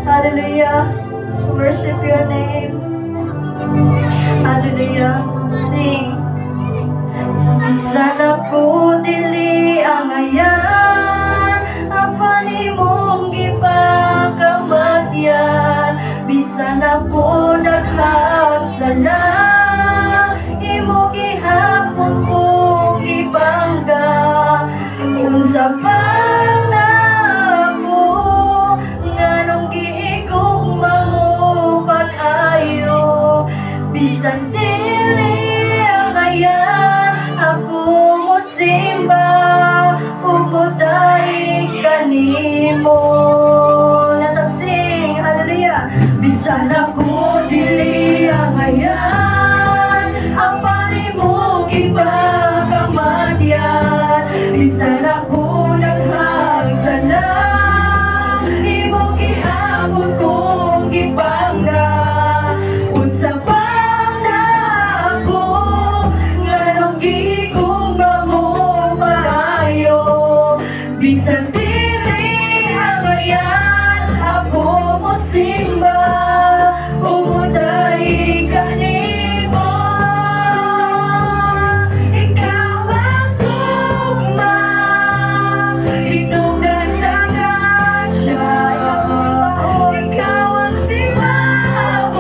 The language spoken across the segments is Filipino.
Hallelujah. Worship your name. Hallelujah. Sing. Bisan ako dili ang ayan, apan imong gipakamatyan. Bisan ako daghang sala, imong gihapon kong ibangga. Unsa pang nako nganong giigugma mo pag-ayo. Bisan dili ang ayan, ako mo simba, umuday kanimo. Let us sing, hallelujah. Bisan ako dili ang ayan, ang panimong ipagkamadyan. Bisan ako daghang sala, imong gihapon kong gibangga. Unsa pang nako nganong gigugma mo paayo. Bisan dili ang ayan, ako mo simba, umuday kanimo. Ikaw ang tugma, hinungdan sa grasya. Ikaw ang simbaon,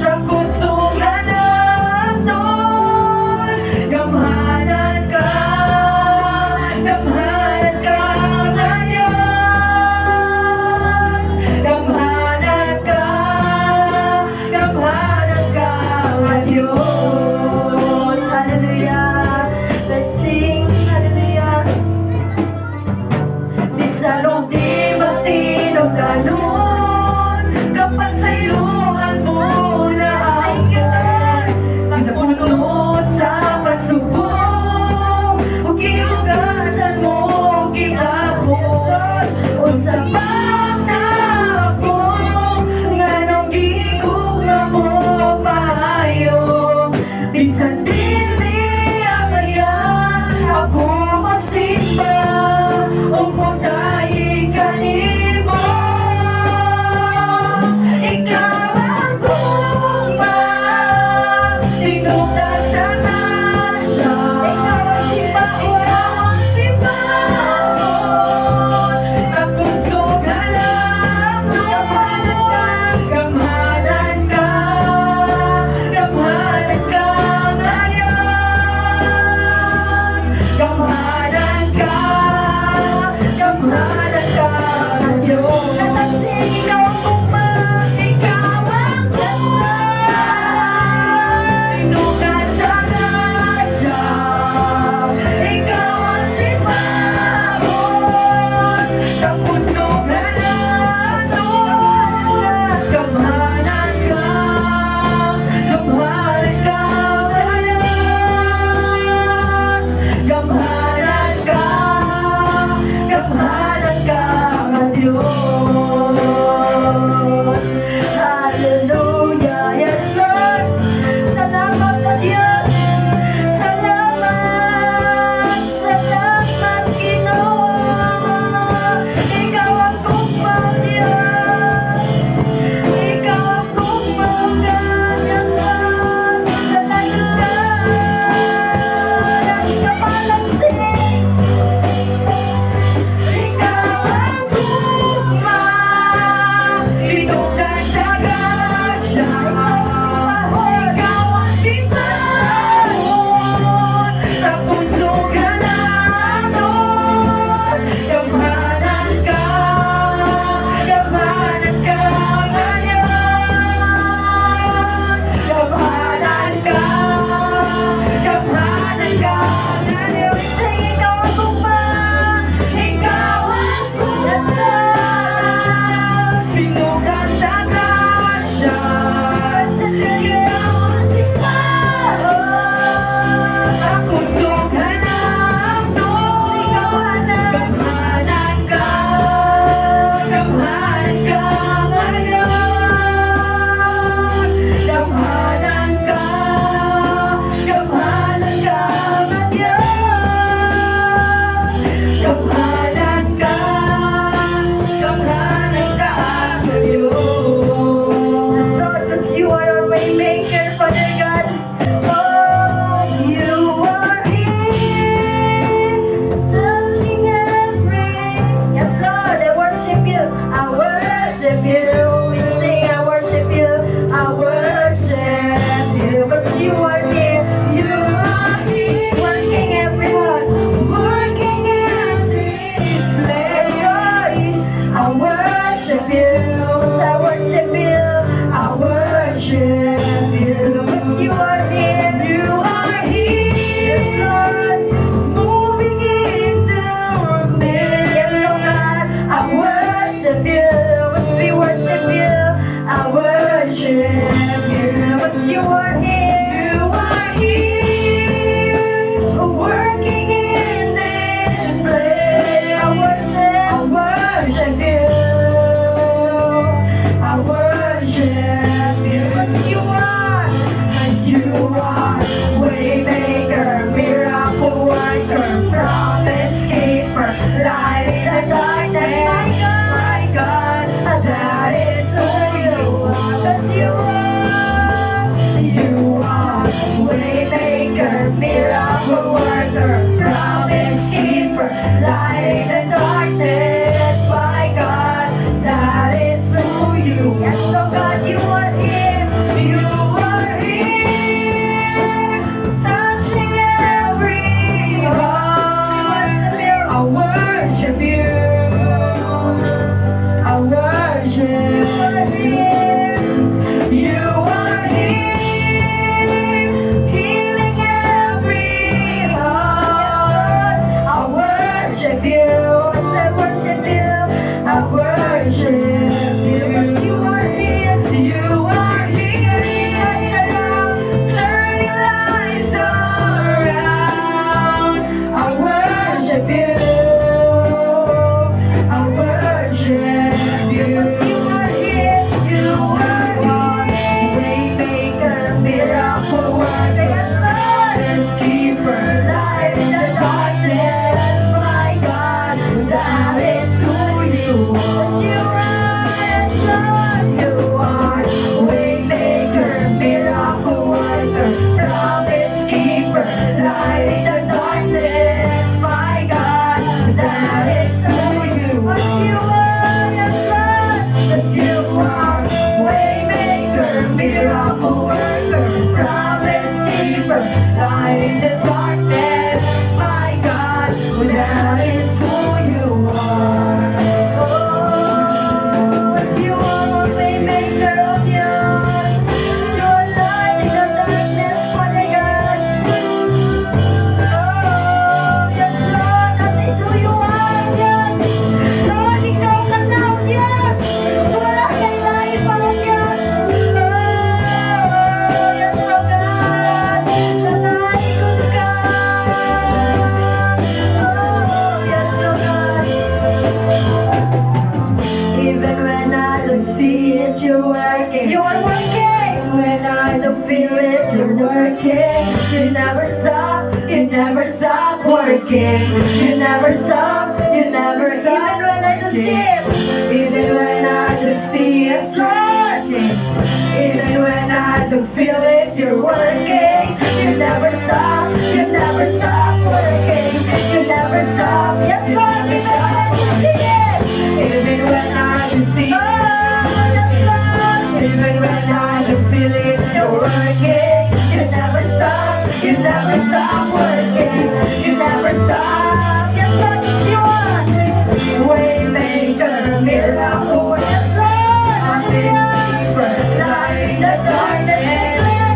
ng pusong hanapton. Gamhanan ka ngayon. Gamhanan ka ngayon. Hallelujah. Let's sing, hallelujah. Bisan og di matinog kanon, kapag sa ilungan mo na ay kanan. Sa puno sa pagsubok, ug gihugasan mo gihapon. Unsa pang nako nganong gigugma mo paayo. Bisan dili ang ayan, ako mo simba, umuday kanimo. Ikaw ang tugma, hinungdan sa grasya. Ikaw ang simbaon, ng pusong hanapton. Gamhanan ka ngayon. Gamhanan ka ngayon. Natansing ikaw ang tugma, ikaw ang tugma, hinungdan sa grasya. Ikaw ang simbaon, ng pusong hanapton. Gamhanan ka ngayon. Gamhanan ka ngayon. Hallelujah. Yes, Lord. Salamat po, Diyos. Salamat, salamat, Ginoo. Ikaw ang tugma, Diyos. Ikaw ang tugma, Diyos. Lalayo ka, nas kapalansing. Ikaw ang tugma, hinungdan sa grasya. Ikaw ang simbaon, ng pusong hanapton. Gamhanan ka ngayon. Gamhanan ka ngayon. Sing, ikaw ang tugma, ikaw ang tugma, hinungdan sa grasya. Ikaw ang simbaon, ang pusong hanapton. Gamhanan ka ngayon. Gamhanan ka ngayon. Gamhanan ka I worship you. We sing, I worship you, I worship you. 'Cause you are here, you are here, working everyone, working in this place. I worship you, I worship you, I worship you. 'Cause you are here, you are here, yes Lord, moving in the midst. Yes, oh God, I worship you, as we worship you, I worship you. 'Cause you are here, working in this place. I worship you, I worship you. 'Cause you are waymaker, miracle worker, promise keeper, light in the darkness. My God, that is who you are. 'Cause you are waymaker, miracle worker, promise keeper, light in the darkness. My God, that is who you are. Yes, oh God, you are here, you are here, touching every heart. I worship you, I worship you. You are here, healing every heart. I worship you, I worship you, I worship you. 'Cause you are here, you are here, turning lives around. I worship you, I worship you. 'Cause you are here, you are waymaker, miracle worker, yes Lord, keeper, light in the darkness. My God, that is who you are. You are, yes Lord, you are waymaker, miracle worker, promise keeper, light in the darkness. My God, that is who you are. You are, yes Lord, 'cause you are waymaker, miracle worker, promise keeper, light in the darkness. My God, that is who you are. Oh, 'cause you are waymaker, oh Dios, your light in the darkness, Father God. Oh, yes Lord, that is who you are, Diyos. Lord, ikaw ka na, oh Diyos. Wala kang lain pa, oh Diyos. Oh, yes, oh God, nanaikot ka. Oh, yes, oh God. Even when I don't see it, you're working. You are working. When I don't feel it, you're working. You never stop, you never stop working. You never stop, you never stop. Even when I don't see it, even when I don't see it, you're working. Even when I don't feel it, you're working. You never stop, you never stop working. You never stop. Yes, Lord, even when I don't see it, even when I don't see it. Oh, yes, Lord, even when I don't feel it, you're working. You never stop, you never stop working. You never stop. Yes, Lord, yes, you are waymaker, miracle worker. Yes, Lord, hallelujah, light in the darkness.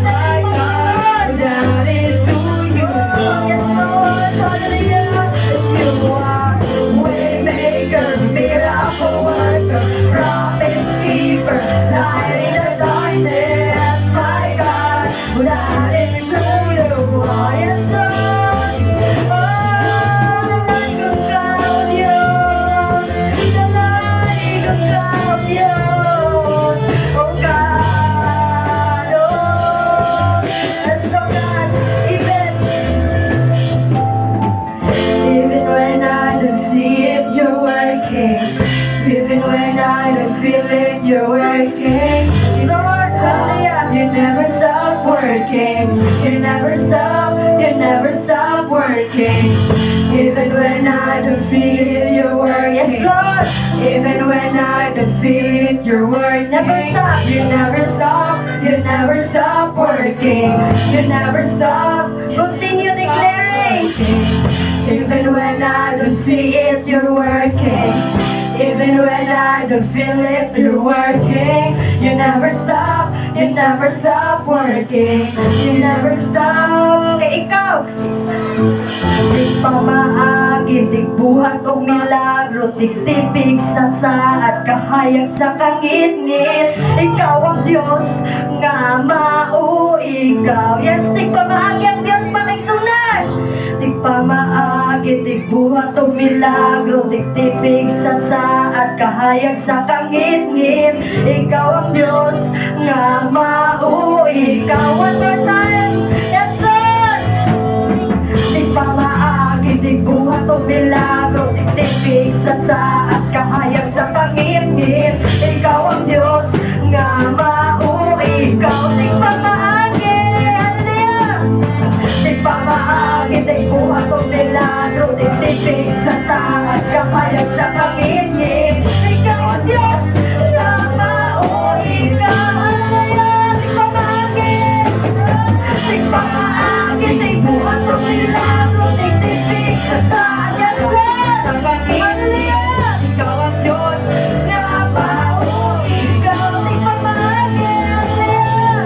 My God, that is who you are. Yes, Lord, hallelujah, yes, you are waymaker, miracle worker, promise keeper, light in the darkness. My God, that is who you are. Yes, Lord. Oh, nanaikot ka, oh Diyos. Nanaikot ka, oh Diyos. Oh God, oh, yes, oh God. Even when I don't see it, you're working. Even when I don't feel it, you're working. Lord, You never stop working. You never stop working. Even when I don't feel your work, yes Lord. Even when I don't feel your work, never stop. You never stop working. You never stop. Continue declaring. Even when I don't see it, you're working. Even when I don't feel it, you're working. You never stop working. You never stop. Kaya ikaw, di pa maagi, di buhat o milagro, tiktipig sa saat, kahayag sa kangit-ngit. Ikaw ang Diyos nga mao, ikaw. Yes, di pa maagi ang Diyos mamigsunan. Di pa maagi, di buhat o milagro, tiktipig sa saat, kahayag sa kangit-ngit. Ikaw ang Diyos nga mao, ikaw. One more time. Yes, Lord. Di pa maagi, di buhat o milagro, tiktipig sa saat, kahayag sa kangit-ngit. Ikaw ang Diyos nga mao, ikaw. Di pa maagi, hallelujah. Di pa maagi, di buhat o milagro, tiktipig sa saat, kahayag sa kangit-ngit. Ikaw ang Diyos nga mao, ikaw. Hallelujah. Di pa maagi, di pa maagi, di buhat o milagro, tiktipig sa saat, yes Lord. Hallelujah. Ikaw ang Diyos nga mao, ikaw. Di pa maagi, hallelujah.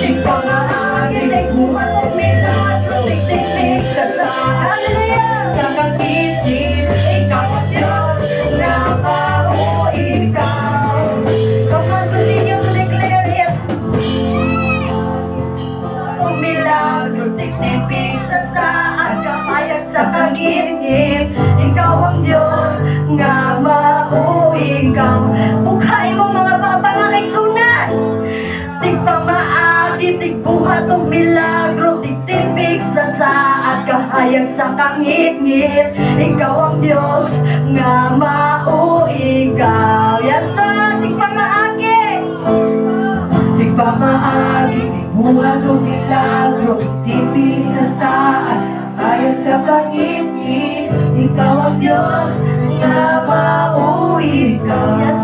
Di pa maagi, di buhat o milagro, tiktipig sa saat, hallelujah. Sa kangit-ngit, ikaw ang Diyos nga mao, ikaw. Come on, continue to declare it. Ang milagro, tiktipig sa saat, kahayag sa kangit-ngit. Ikaw ang Diyos nga mao, ikaw. Bukhay mo mga babangangay sunan. Di pa maagi, di buhat o milagro, tiktipig sa saat, kahayag sa kangit-ngit. Ikaw ang Diyos nga mao, ikaw. Yes, Lord. Di pa maagi, di pa maagi, di buhat o milagro, tiktipig sa saat, kahayag sa kangit-ngit. Ikaw ang Diyos nga mao, ikaw. Yes,